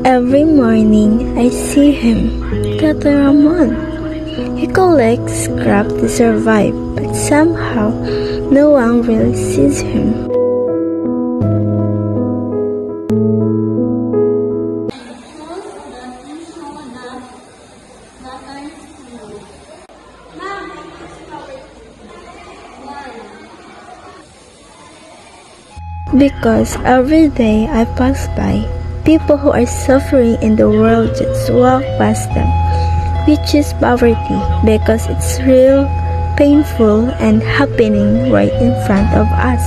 Every morning, I see him, Tata Ramon. He collects scrap to survive, but somehow, no one really sees him. Because every day I pass by, people who are suffering in the world just walk past them. We choose poverty because it's real, painful, and happening right in front of us.